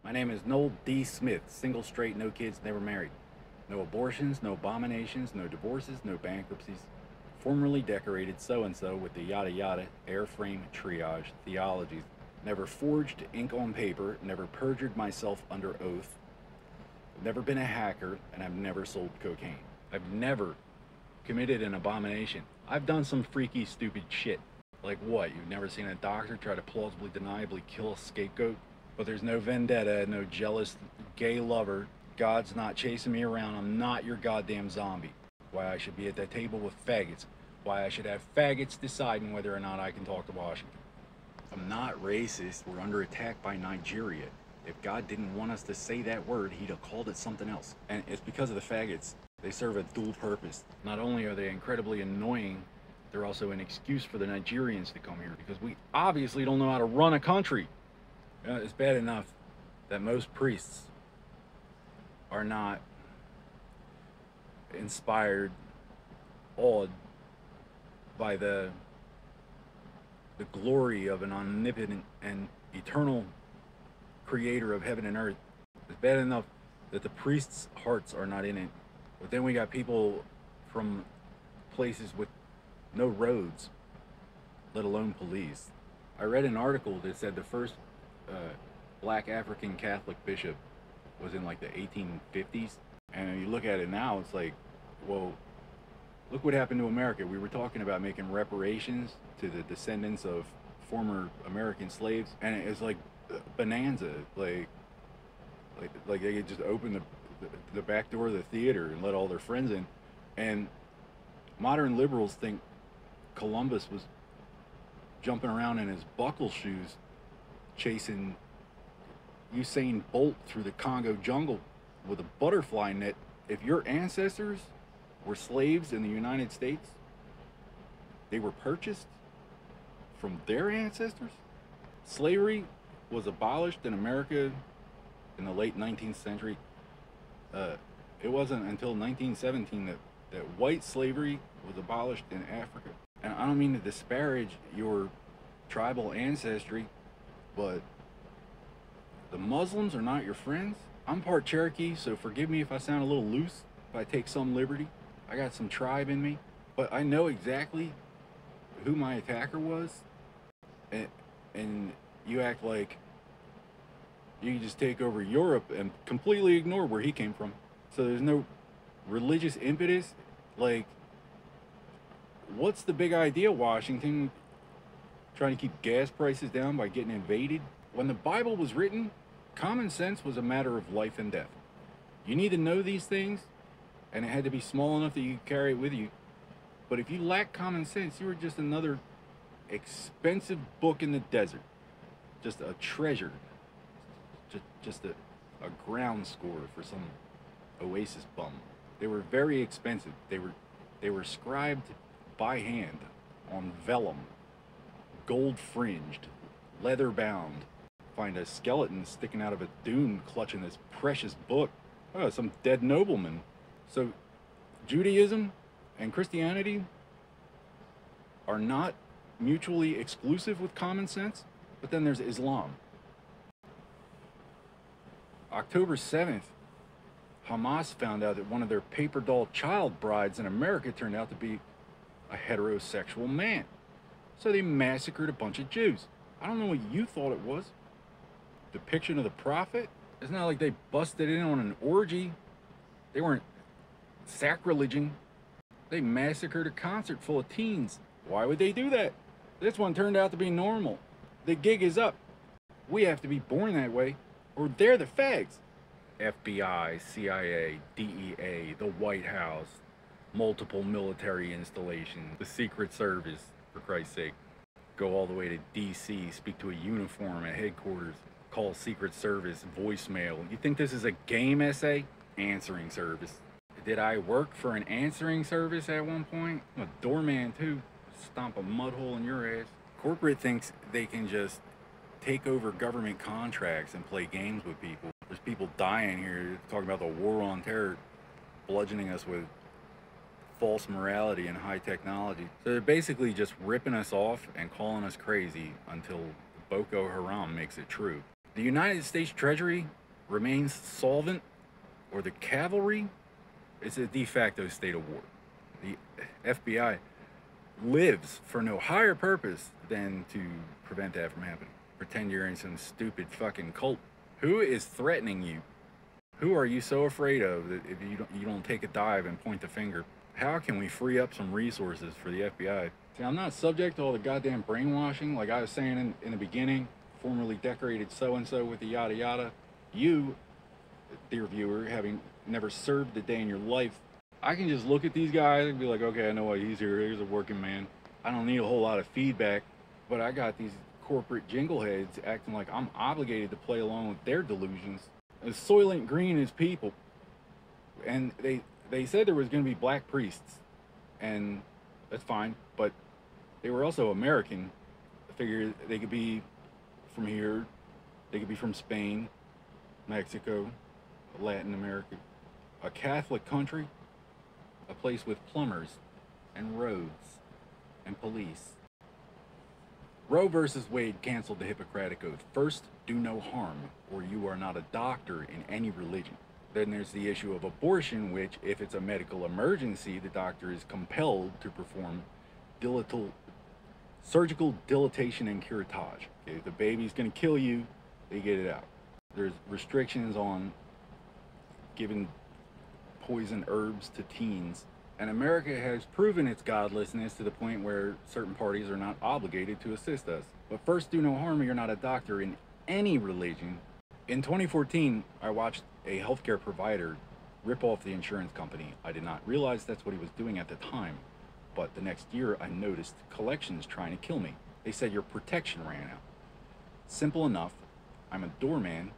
My name is Noel D. Smith, single, straight, no kids, never married. No abortions, no abominations, no divorces, no bankruptcies. Formerly decorated so-and-so with the yada yada, airframe, triage, theologies. Never forged ink on paper, never perjured myself under oath. I've never been a hacker, and I've never sold cocaine. I've never committed an abomination. I've done some freaky, stupid shit. Like what? You've never seen a doctor try to plausibly, deniably kill a scapegoat? But there's no vendetta, no jealous gay lover. God's not chasing me around. I'm not your goddamn zombie. Why I should be at that table with faggots. Why I should have faggots deciding whether or not I can talk to Washington. I'm not racist. We're under attack by Nigeria. If God didn't want us to say that word, he'd have called it something else. And it's because of the faggots. They serve a dual purpose. Not only are they incredibly annoying, they're also an excuse for the Nigerians to come here because we obviously don't know how to run a country. It's bad enough that most priests are not inspired, awed by the glory of an omnipotent and eternal creator of heaven and earth. It's bad enough that the priests' hearts are not in it. But then we got people from places with no roads, let alone police. I read an article that said the first black African Catholic bishop was in like the 1850s. And you look at it now, it's like, well, look what happened to America. We were talking about making reparations to the descendants of former American slaves, and it's like bonanza. Like they could just open the back door of the theater and let all their friends in. And modern liberals think Columbus was jumping around in his buckle shoes chasing Usain Bolt through the Congo jungle with a butterfly net. If your ancestors were slaves in the United States, they were purchased from their ancestors. Slavery was abolished in America in the late 19th century. It wasn't until 1917 that white slavery was abolished in Africa. And I don't mean to disparage your tribal ancestry, but the Muslims are not your friends. I'm part Cherokee, so forgive me if I sound a little loose, if I take some liberty. I got some tribe in me, but I know exactly who my attacker was, and you act like you can just take over Europe and completely ignore where he came from. So there's no religious impetus. Like, what's the big idea, Washington? Trying to keep gas prices down by getting invaded? When the Bible was written, common sense was a matter of life and death. You need to know these things, and it had to be small enough that you could carry it with you. But if you lack common sense, you were just another expensive book in the desert. Just a treasure. Just a ground score for some oasis bum. They were very expensive. They were scribed by hand on vellum, gold fringed, leather bound. Find a skeleton sticking out of a dune clutching this precious book. Oh, some dead nobleman. So Judaism and Christianity are not mutually exclusive with common sense, but then there's Islam. October 7th, Hamas found out that one of their paper doll child brides in America turned out to be a heterosexual man. So they massacred a bunch of Jews. I don't know what you thought it was. Depiction of the prophet? It's not like they busted in on an orgy. They weren't sacrileging. They massacred a concert full of teens. Why would they do that? This one turned out to be normal. The gig is up. We have to be born that way, or they're the fags. FBI, CIA, DEA, the White House, multiple military installations, the Secret Service, for Christ's sake. Go all the way to DC, speak to a uniform at headquarters, call Secret Service, voicemail. You think this is a game essay? Answering service. Did I work for an answering service at one point? I'm a doorman too. Stomp a mud hole in your ass. Corporate thinks they can just take over government contracts and play games with people. There's people dying here talking about the war on terror, bludgeoning us with false morality and high technology. So they're basically just ripping us off and calling us crazy until Boko Haram makes it true. The United States Treasury remains solvent, or the cavalry is a de facto state of war. The FBI lives for no higher purpose than to prevent that from happening. Pretend you're in some stupid fucking cult. Who is threatening you? Who are you so afraid of that if you don't take a dive and point the finger? How can we free up some resources for the FBI? See, I'm not subject to all the goddamn brainwashing. Like I was saying in the beginning, formerly decorated so-and-so with the yada yada. You, dear viewer, having never served a day in your life, I can just look at these guys and be like, okay, I know why he's here. He's a working man. I don't need a whole lot of feedback, but I got these corporate jingleheads acting like I'm obligated to play along with their delusions. As Soylent Green is people, and they said there was going to be black priests, and that's fine, but they were also American. I figured they could be from here, they could be from Spain, Mexico, Latin America, a Catholic country, a place with plumbers and roads and police. Roe versus Wade canceled the Hippocratic Oath. First, do no harm, or you are not a doctor in any religion. Then there's the issue of abortion, which, if it's a medical emergency, the doctor is compelled to perform surgical dilatation and curettage. Okay, if the baby's going to kill you, they get it out. There's restrictions on giving poison herbs to teens. And America has proven its godlessness to the point where certain parties are not obligated to assist us. But first, do no harm, or you're not a doctor in any religion. In 2014, I watched a healthcare provider rip off the insurance company. I did not realize that's what he was doing at the time. But the next year, I noticed collections trying to kill me. They said your protection ran out. Simple enough. I'm a doorman.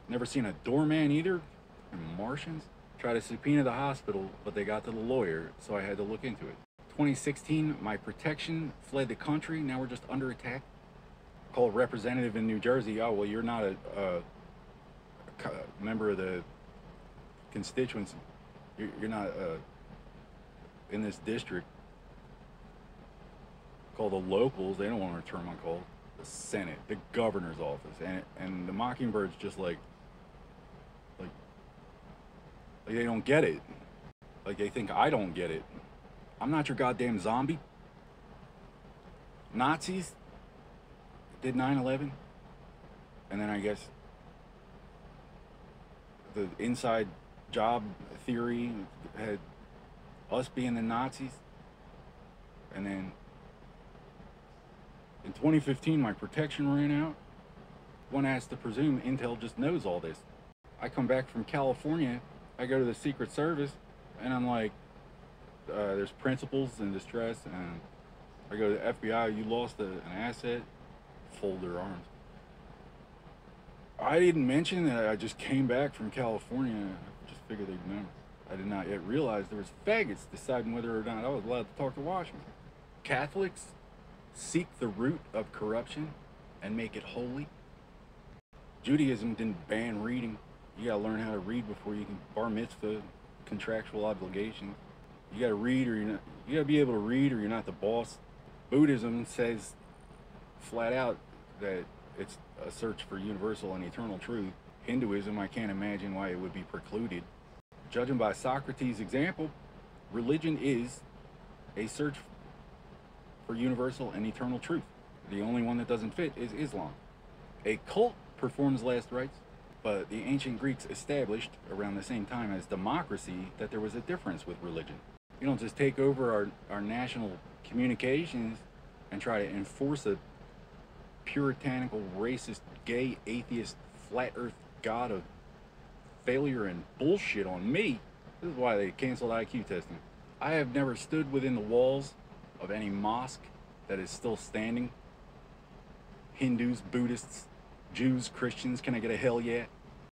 Never seen a doorman either. And Martians. Tried to subpoena the hospital, but they got to the lawyer, so I had to look into it. 2016, my protection fled the country. Now we're just under attack. Call a representative in New Jersey. Oh, well, you're not a member of the constituency. You're not in this district. Call the locals. They don't want to return my call. The Senate, the governor's office, and the Mockingbird's just like they don't get it. Like they think I don't get it. I'm not your goddamn zombie. Nazis did 9/11. And then I guess the inside job theory had us being the Nazis. And then in 2015, my protection ran out. One has to presume Intel just knows all this. I come back from California. I go to the Secret Service, and I'm like, there's principals in distress, and I go to the FBI, you lost an asset, fold their arms. I didn't mention that I just came back from California. I just figured they'd know. I did not yet realize there was faggots deciding whether or not I was allowed to talk to Washington. Catholics seek the root of corruption and make it holy. Judaism didn't ban reading. You gotta learn how to read before you can bar mitzvah, contractual obligations. You gotta read, or you're not. You gotta be able to read, or you're not the boss. Buddhism says flat out that it's a search for universal and eternal truth. Hinduism, I can't imagine why it would be precluded. Judging by Socrates' example, religion is a search for universal and eternal truth. The only one that doesn't fit is Islam. A cult performs last rites. But the ancient Greeks established around the same time as democracy that there was a difference with religion. You don't just take over our national communications and try to enforce a puritanical, racist, gay, atheist, flat earth god of failure and bullshit on me. This is why they canceled IQ testing. I have never stood within the walls of any mosque that is still standing. Hindus, Buddhists, Jews, Christians, can I get a hell yeah?